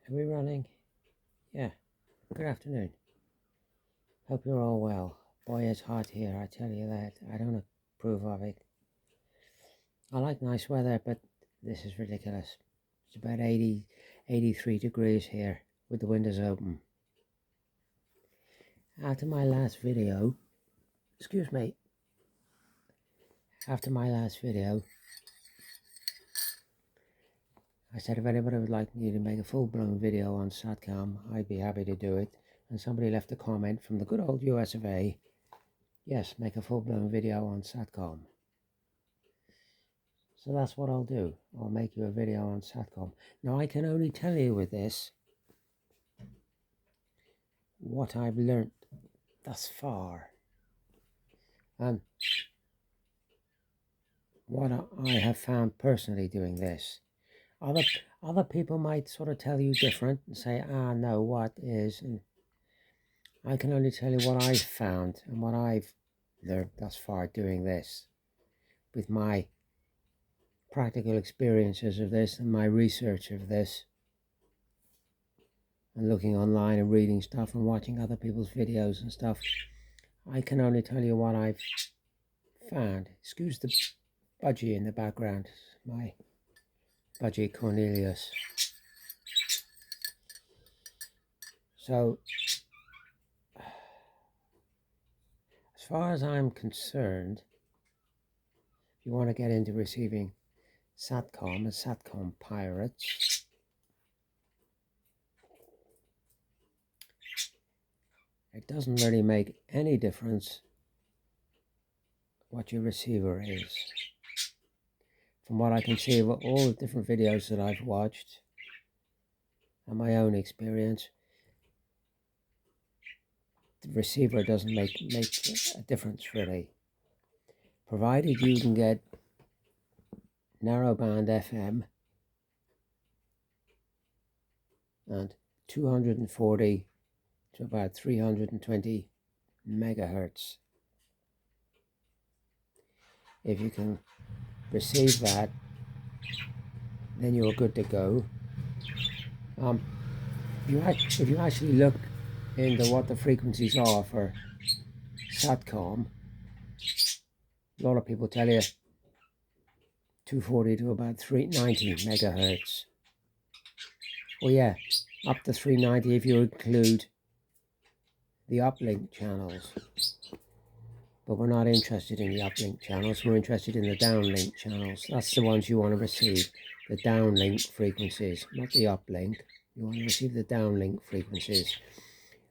Are we running? Yeah. Good afternoon. Hope you're all well. Boy, it's hot here, I tell you that. I don't approve of it. I like nice weather, but this is ridiculous. It's about 83 degrees here with the windows open. After my last video, I said if anybody would like me to make a full-blown video on satcom, I'd be happy to do it. And somebody left a comment from the good old US of A. Yes, make a full-blown video on satcom. So that's what I'll do. I'll make you a video on satcom. Now I can only tell you with this what I've learnt thus far. And what I have found personally doing this. Other people might sort of tell you different and say, no, what is? And I can only tell you what I've found and what I've learned thus far doing this with my practical experiences of this and my research of this and looking online and reading stuff and watching other people's videos and stuff. I can only tell you what I've found. Excuse the budgie in the background, my budgie Cornelius. So as far as I'm concerned, if you want to get into receiving satcom and satcom pirates, it doesn't really make any difference what your receiver is. From what I can see of all the different videos that I've watched and my own experience, the receiver doesn't make a difference really. Provided you can get narrowband FM and 240 to about 320 megahertz. If you can receive that, then you're good to go. If you actually look into what the frequencies are for satcom, a lot of people tell you 240 to about 390 megahertz. Well, yeah, up to 390 if you include the uplink channels. But we're not interested in the uplink channels, we're interested in the downlink channels. That's the ones you want to receive, the downlink frequencies, not the uplink. You want to receive the downlink frequencies.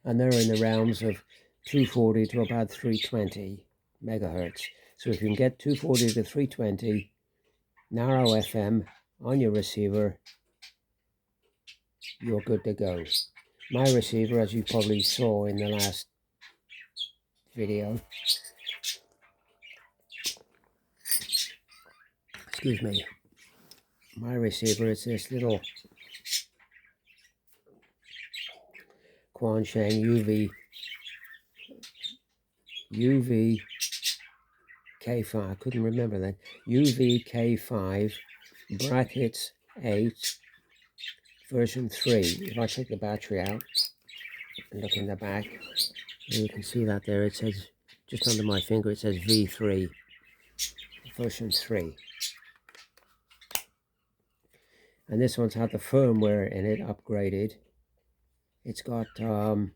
And they're in the realms of 240 to about 320 megahertz. So if you can get 240 to 320 narrow FM on your receiver, you're good to go. My receiver, as you probably saw in the last video, excuse me, my receiver is this little Quansheng UV K5, I couldn't remember that, UVK5 brackets 8 version 3. If I take the battery out and look in the back, you can see that there, it says, just under my finger, it says V3 version 3. And this one's had the firmware in it upgraded. It's got the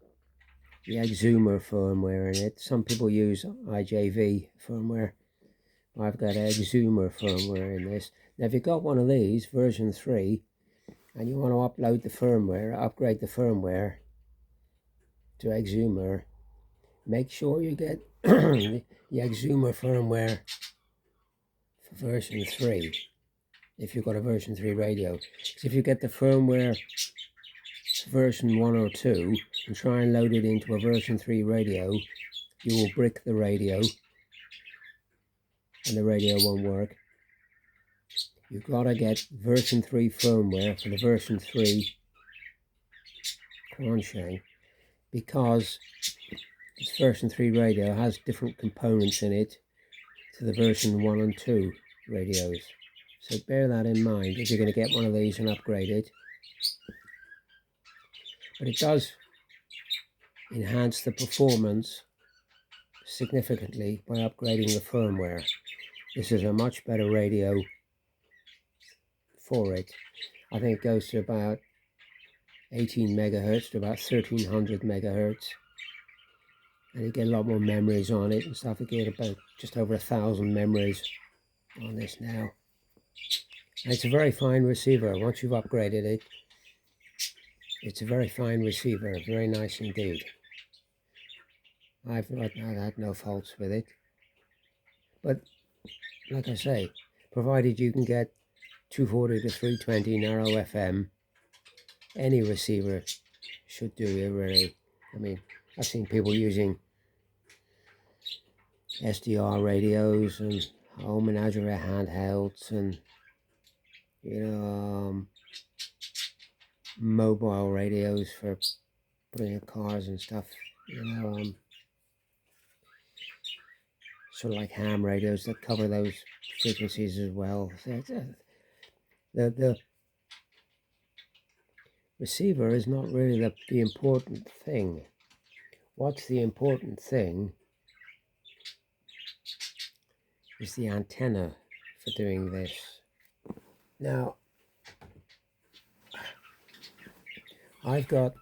Exumer firmware in it. Some people use IJV firmware. I've got Exumer firmware in this. Now if you've got one of these, version 3, and you want to upload the firmware, upgrade the firmware to Exumer, make sure you get the Exumer firmware for version 3 if you've got a version 3 radio. So if you get the firmware version 1 or 2 and try and load it into a version 3 radio, you will brick the radio and the radio won't work. You've got to get version 3 firmware for the version 3 Quansheng, because this version 3 radio has different components in it to the version 1 and 2 radios. So bear that in mind if you're going to get one of these and upgrade it. but it does enhance the performance significantly by upgrading the firmware. This is a much better radio for it. I think it goes to about 18 megahertz to about 1300 megahertz, and you get a lot more memories on it and stuff. You get about just over 1,000 memories on this now. And it's a very fine receiver. Once you've upgraded it, it's a very fine receiver, very nice indeed. I've had no faults with it, but like I say, provided you can get 240 to 320 narrow FM, any receiver should do you, really. I mean, I've seen people using SDR radios and home menagerie handhelds and, you know, mobile radios for putting in cars and stuff, you know, sort of like ham radios that cover those frequencies as well. So the receiver is not really the important thing. What's the important thing is the antenna for doing this. Now, I got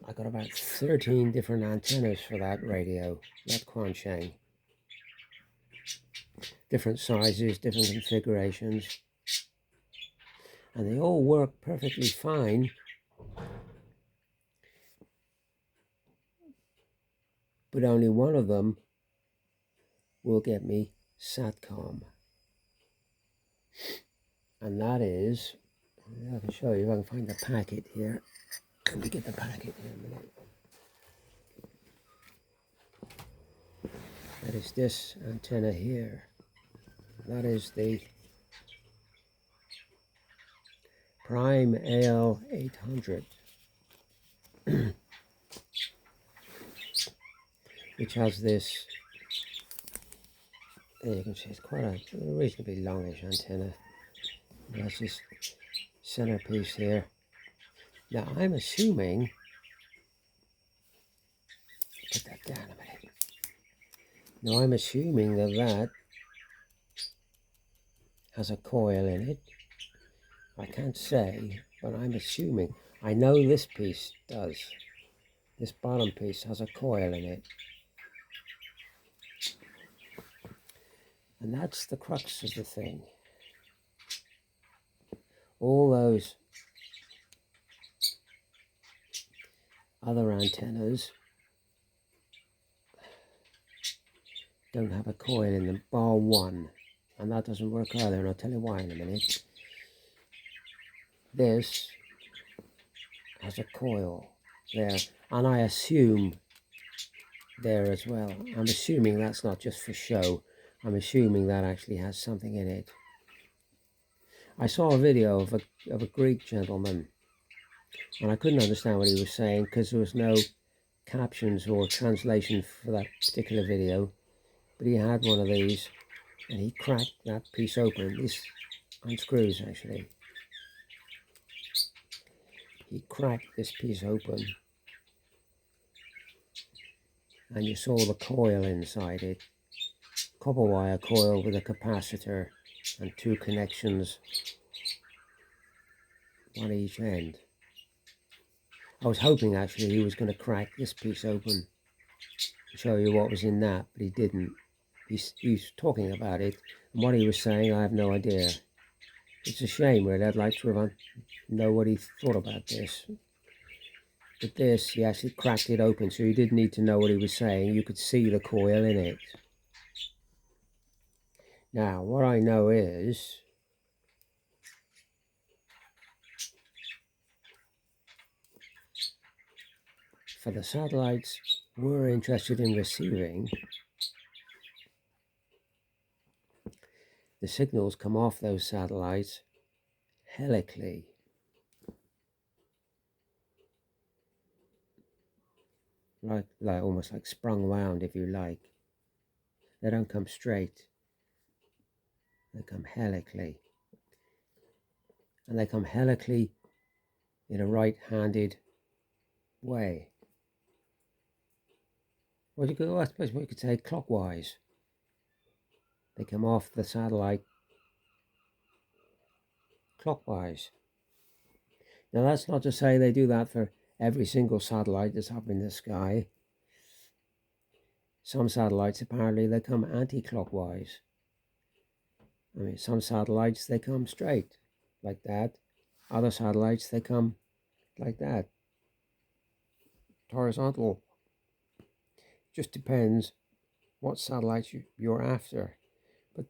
about 13 different antennas for that radio, that Quansheng. Different sizes, different configurations, and they all work perfectly fine, but only one of them will get me satcom, and that is, I can show you if I can find the packet here. Let me get the packet here a minute. That is this antenna here. That is the Prime AL800, which has this, there you can see it's quite a reasonably longish antenna. That's this centerpiece here. Now I'm assuming, put that down a minute. Now I'm assuming that has a coil in it. I can't say, but I'm assuming. I know this piece does. This bottom piece has a coil in it. And that's the crux of the thing. All those other antennas don't have a coil in them, bar one. And that doesn't work either, and I'll tell you why in a minute. This has a coil there, and I assume there as well. I'm assuming that's not just for show. I'm assuming that actually has something in it. I saw a video of a Greek gentleman, and I couldn't understand what he was saying because there was no captions or translation for that particular video. But he had one of these, and he cracked that piece open. This unscrews actually. He cracked this piece open, and you saw the coil inside it. Copper wire coil with a capacitor and two connections on each end. I was hoping actually he was going to crack this piece open and show you what was in that, but he didn't. He's talking about it, and what he was saying I have no idea. It's a shame really. I'd like to know what he thought about this. But this, he actually cracked it open, so you didn't need to know what he was saying. You could see the coil in it. Now, what I know is for the satellites we're interested in receiving, the signals come off those satellites helically. Like almost like sprung round, if you like. They don't come straight. They come helically. And they come helically in a right-handed way. Well, I suppose we could say clockwise. They come off the satellite clockwise. Now that's not to say they do that for every single satellite that's up in the sky. Some satellites apparently they come anti-clockwise. I mean, some satellites they come straight like that. Other satellites they come like that, horizontal. Just depends what satellites you're after. But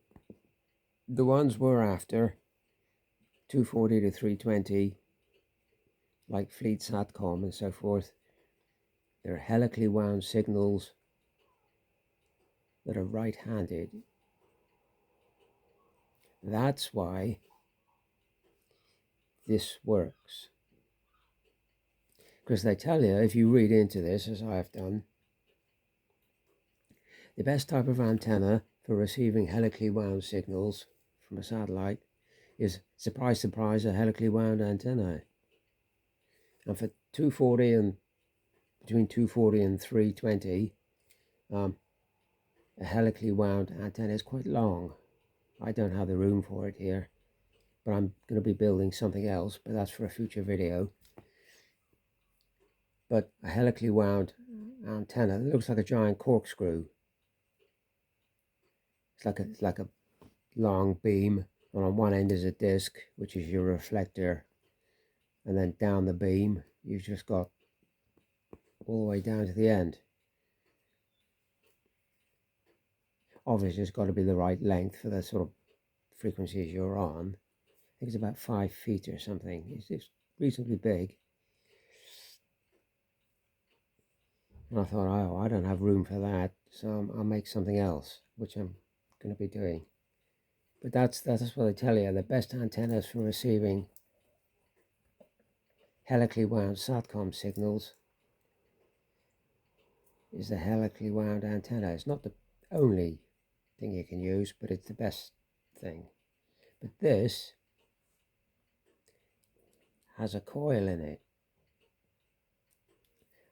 the ones we're after, 240 to 320, like Fleet Satcom and so forth, they're helically wound signals that are right-handed. That's why this works. Because they tell you, if you read into this, as I have done, the best type of antenna for receiving helically wound signals from a satellite is, surprise, surprise, a helically wound antenna. And for 240 and between 240 and 320, a helically wound antenna is quite long. I don't have the room for it here, but I'm going to be building something else, but that's for a future video. But a helically wound antenna that looks like a giant corkscrew. It's like a long beam, and on one end is a disc, which is your reflector, and then down the beam you've just got all the way down to the end. Obviously it's got to be the right length for the sort of frequencies you're on. I think it's about 5 feet or something. It's reasonably big. And I thought, oh, I don't have room for that, so I'll make something else, which I'm going to be doing. But that's what they tell you. The best antennas for receiving helically wound satcom signals is the helically wound antenna. It's not the only thing you can use, but it's the best thing. But this has a coil in it.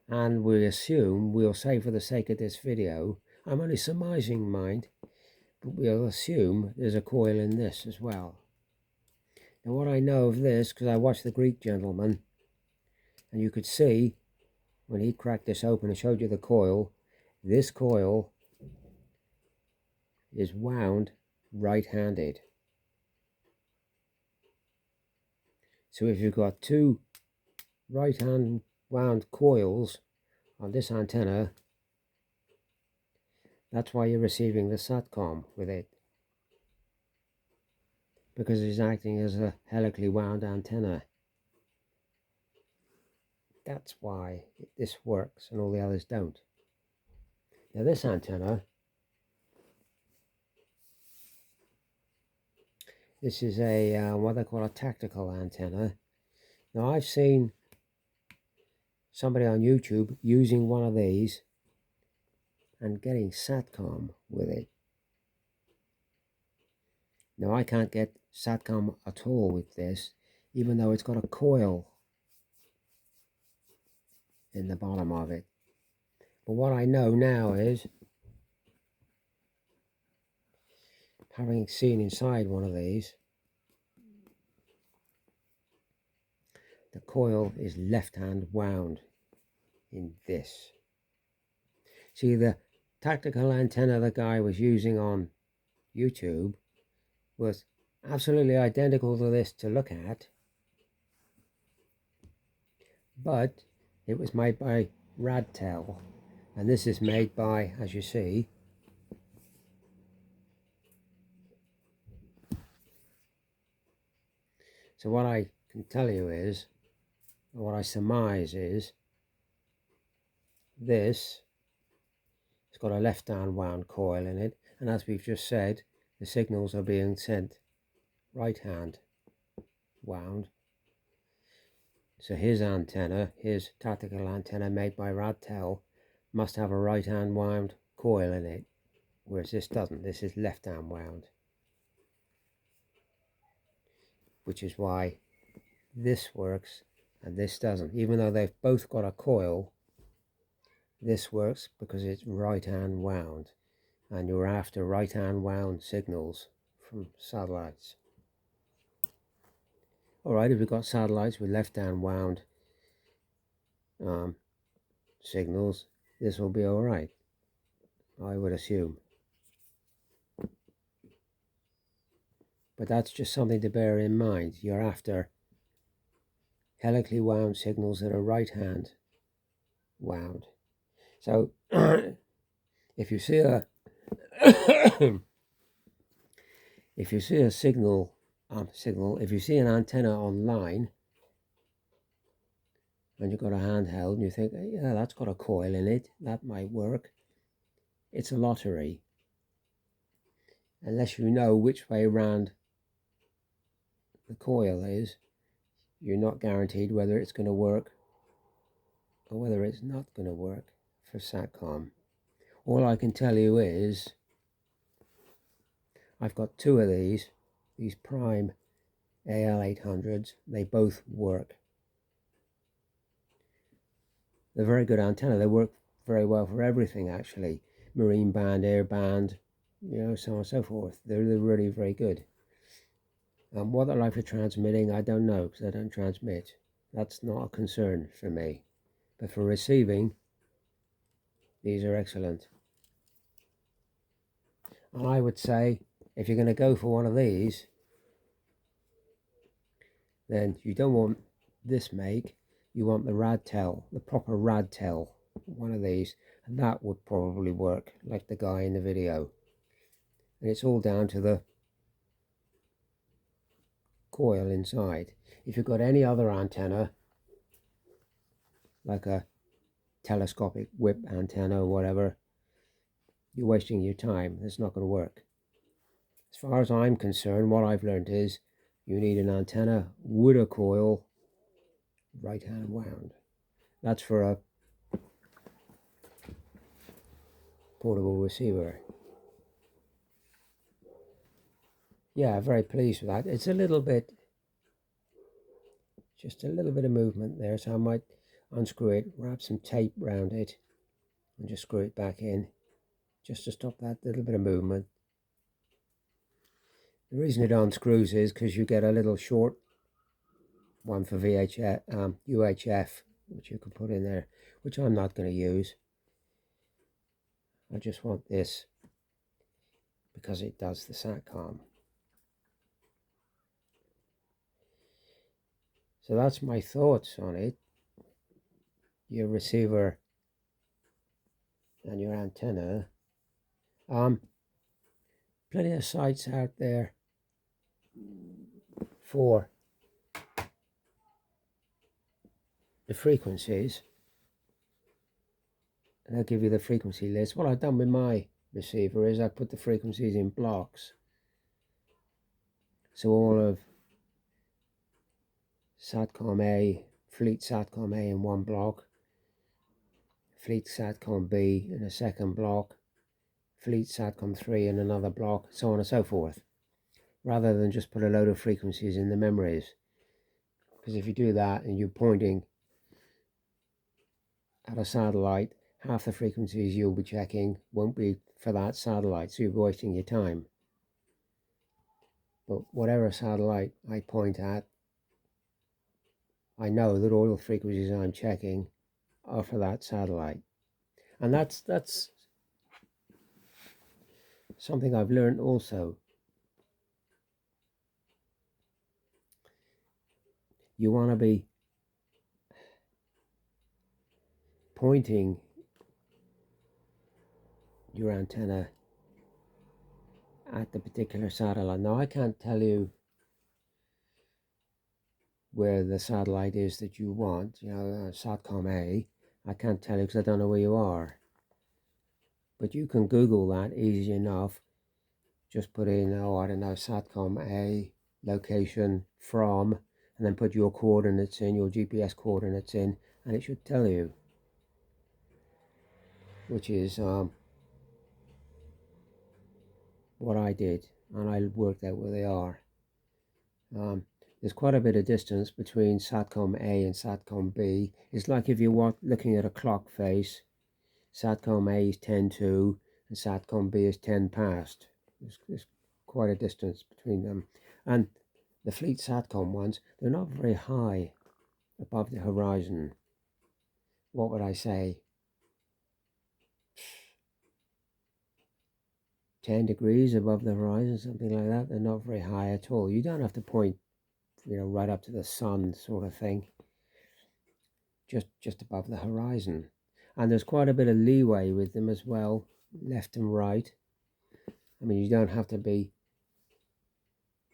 And we'll say for the sake of this video, I'm only surmising, mind, but we'll assume there's a coil in this as well. Now what I know of this, because I watched the Greek gentleman, and you could see when he cracked this open and showed you the coil, this coil is wound right-handed. So if you've got two right-hand wound coils on this antenna, that's why you're receiving the satcom with it, because it's acting as a helically wound antenna. That's why this works and all the others don't. Now this antenna, this is a what they call a tactical antenna. Now I've seen somebody on YouTube using one of these and getting satcom with it. Now I can't get satcom at all with this, even though it's got a coil in the bottom of it. But what I know now is, having seen inside one of these, the coil is left-hand wound in this. See, the tactical antenna the guy was using on YouTube was absolutely identical to this to look at, but it was made by Radtel, and this is made by, as you see, so what I can tell you is, or what I surmise is, this has got a left-hand wound coil in it, and as we've just said, the signals are being sent right-hand wound. So his antenna, his tactical antenna made by Radtel, must have a right-hand wound coil in it, whereas this doesn't. This is left-hand wound, which is why this works and this doesn't. Even though they've both got a coil, this works because it's right-hand wound, and you're after right-hand wound signals from satellites. Alright, if we've got satellites with left-hand wound signals, this will be alright, I would assume. But that's just something to bear in mind. You're after helically wound signals that are right-hand wound. So if you see a if you see a signal, if you see an antenna online and you've got a handheld and you think, yeah, that's got a coil in it, that might work, it's a lottery. Unless you know which way round the coil is, you're not guaranteed whether it's going to work or whether it's not going to work for satcom. All I can tell you is I've got two of these Prime AL800s. They both work. They're very good antenna. They work very well for everything, actually. Marine band, air band, you know, so on and so forth. They're really very good. What they're like for transmitting, I don't know, because I don't transmit. That's not a concern for me. But for receiving, these are excellent. And I would say, if you're going to go for one of these, then you don't want this make, you want the Radtel, the proper Radtel, one of these, and that would probably work, like the guy in the video. And it's all down to the coil inside. If you've got any other antenna, like a telescopic whip antenna or whatever, you're wasting your time. It's not going to work. As far as I'm concerned, what I've learned is you need an antenna with a coil, right-hand wound. That's for a portable receiver. Yeah, very pleased with that. It's a little bit, just a little bit of movement there, so I might unscrew it, wrap some tape around it, and just screw it back in, just to stop that little bit of movement. The reason it unscrews is because you get a little short one for UHF, which you can put in there, which I'm not going to use. I just want this because it does the satcom. So that's my thoughts on it. Your receiver and your antenna. Plenty of sites out there for the frequencies. And they'll give you the frequency list. What I've done with my receiver is I put the frequencies in blocks. So all of Satcom A, Fleet Satcom A in one block, Fleet Satcom B in a second block, Fleet Satcom 3 in another block, so on and so forth, rather than just put a load of frequencies in the memories. Because if you do that and you're pointing at a satellite, half the frequencies you'll be checking won't be for that satellite, so you're wasting your time. But whatever satellite I point at, I know that all the frequencies I'm checking are for that satellite. And that's something I've learned also. You want to be pointing your antenna at the particular satellite. Now I can't tell you where the satellite is that you want, you know, Satcom A. I can't tell you because I don't know where you are. But you can Google that easy enough. Just put in, oh, I don't know, Satcom A, location from, and then put your coordinates in, your GPS coordinates in, and it should tell you, which is what I did, and I worked out where they are. there's quite a bit of distance between satcom A and satcom B. It's like if you're looking at a clock face, satcom A is 10 to and satcom B is 10 past. There's quite a distance between them. And the fleet satcom ones, they're not very high above the horizon. What would I say? 10 degrees above the horizon, something like that. They're not very high at all. You don't have to point, right up to the sun sort of thing. Just above the horizon. And there's quite a bit of leeway with them as well, left and right. I mean, you don't have to be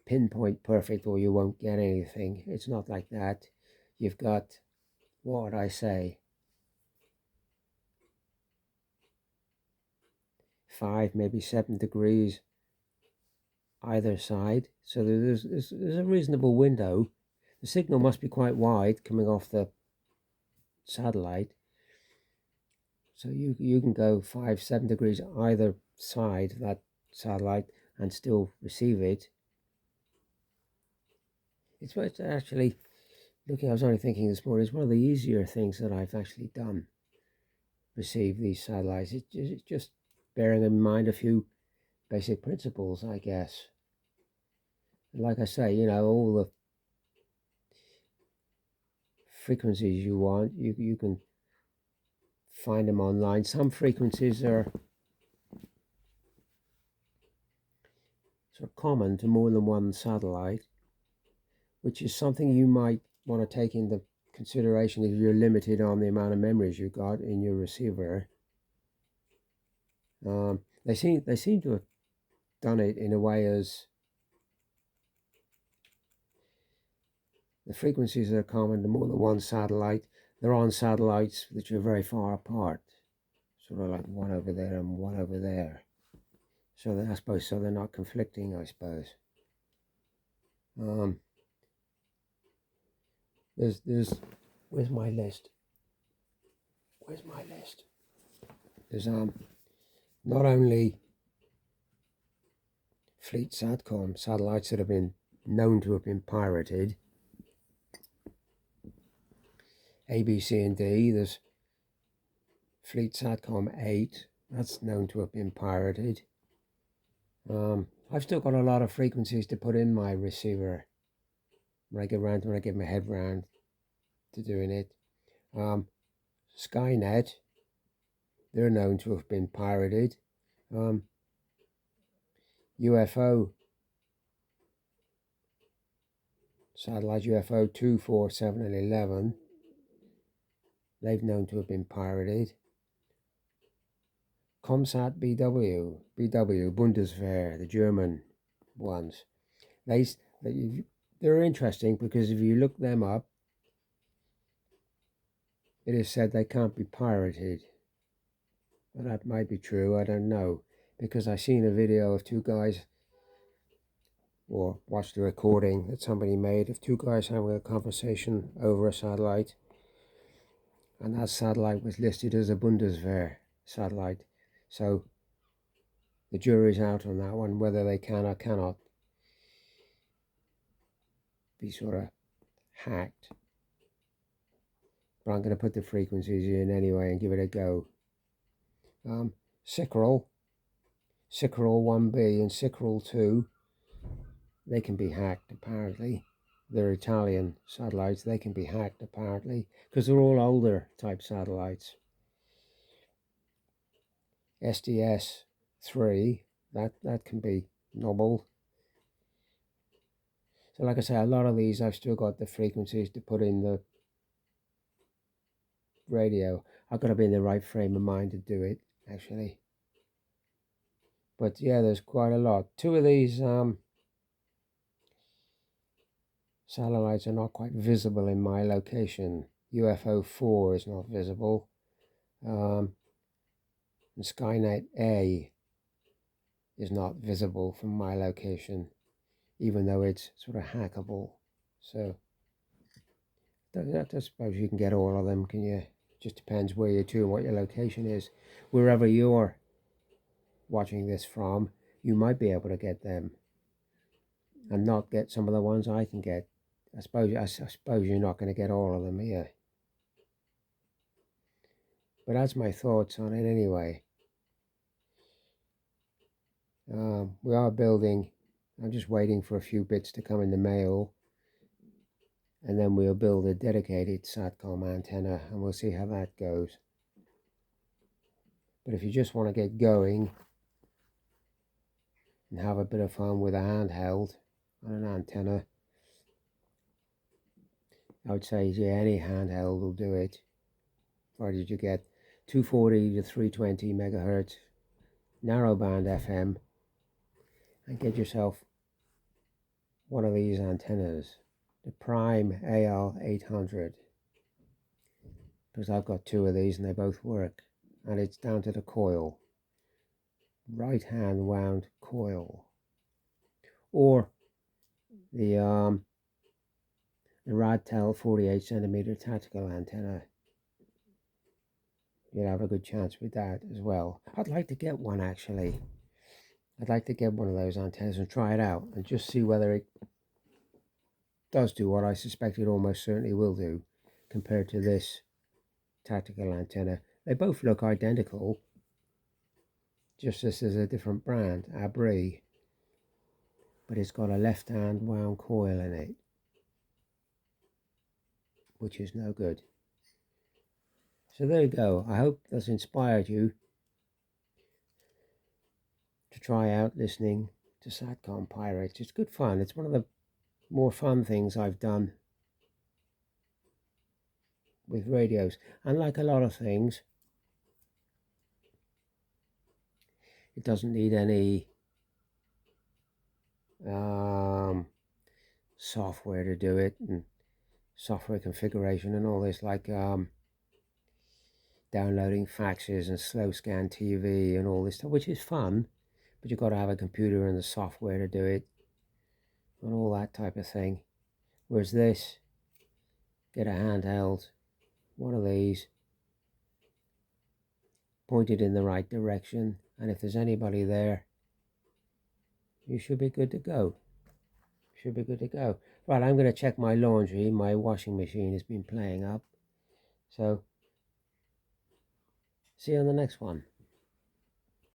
pinpoint perfect or you won't get anything. It's not like that. You've got, what would I say, 5, maybe 7 degrees either side. So there's a reasonable window. The signal must be quite wide coming off the satellite. So you can go 5, 7 degrees either side of that satellite and still receive it. It's actually, I was only thinking this morning, it's one of the easier things that I've actually done, receive these satellites. It's just bearing in mind a few basic principles, I guess. And like I say, all the frequencies you want, you can find them online. Some frequencies are sort of common to more than one satellite, which is something you might want to take into consideration if you're limited on the amount of memories you've got in your receiver. They seem to have done it in a way as the frequencies that are common to more than one satellite, they're on satellites which are very far apart, sort of like one over there and one over there. So I suppose so they're not conflicting, I suppose. There's where's my list? There's not only fleet satcom satellites that have been known to have been pirated, A, B, C, and D. There's fleet satcom 8, that's known to have been pirated. I've still got a lot of frequencies to put in my receiver when I get my head round to doing it. Skynet, they're known to have been pirated. UFO satellite, UFO 2, 4, 7, and 11, they've known to have been pirated. Comsat BW, Bundeswehr, the German ones. They're interesting because if you look them up, it is said they can't be pirated. Well, that might be true, I don't know. Because I seen a video of two guys, or watched a recording that somebody made of two guys having a conversation over a satellite. And that satellite was listed as a Bundeswehr satellite. So the jury's out on that one, whether they can or cannot be sort of hacked. But I'm going to put the frequencies in anyway and give it a go. Sickerel 1B and Sickerel 2, they can be hacked apparently. They're Italian satellites, they can be hacked apparently, because they're all older type satellites. SDS 3, that can be nobbled. So like I say, a lot of these I've still got the frequencies to put in the radio. I've got to be in the right frame of mind to do it, actually. But yeah, there's quite a lot. Two of these satellites are not quite visible in my location. UFO 4 is not visible. And Skynet A is not visible from my location, even though it's sort of hackable. So I suppose you can get all of them, can you? Just depends where you're to and what your location is. Wherever you're watching this from, you might be able to get them and not get some of the ones I can get. I suppose you're not going to get all of them here. But that's my thoughts on it anyway. We are building. I'm just waiting for a few bits to come in the mail, and then we'll build a dedicated satcom antenna, and we'll see how that goes. But if you just want to get going and have a bit of fun with a handheld on an antenna, I would say, yeah, any handheld will do it, provided you get 240 to 320 megahertz narrowband FM, and get yourself one of these antennas, the Prime AL800, because I've got two of these and they both work, and it's down to the coil, right hand wound coil, or the Radtel 48 centimeter tactical antenna. You'd have a good chance with that as well. I'd like to get one actually. I'd like to get one of those antennas and try it out and just see whether it does do what I suspect it almost certainly will do compared to this tactical antenna. They both look identical, just this is a different brand, Abri, but it's got a left hand wound coil in it, which is no good. So there you go. I hope that's inspired you to try out listening to Satcom Pirates. It's good fun. It's one of the more fun things I've done with radios. And like a lot of things, it doesn't need any software to do it, and software configuration and all this, like downloading faxes and slow scan TV and all this stuff, which is fun, but you've got to have a computer and the software to do it and all that type of thing. Whereas this, get a handheld, one of these, pointed in the right direction, and if there's anybody there, you should be good to go. Should be good to go. Right, I'm going to check my laundry. My washing machine has been playing up. So, see you on the next one.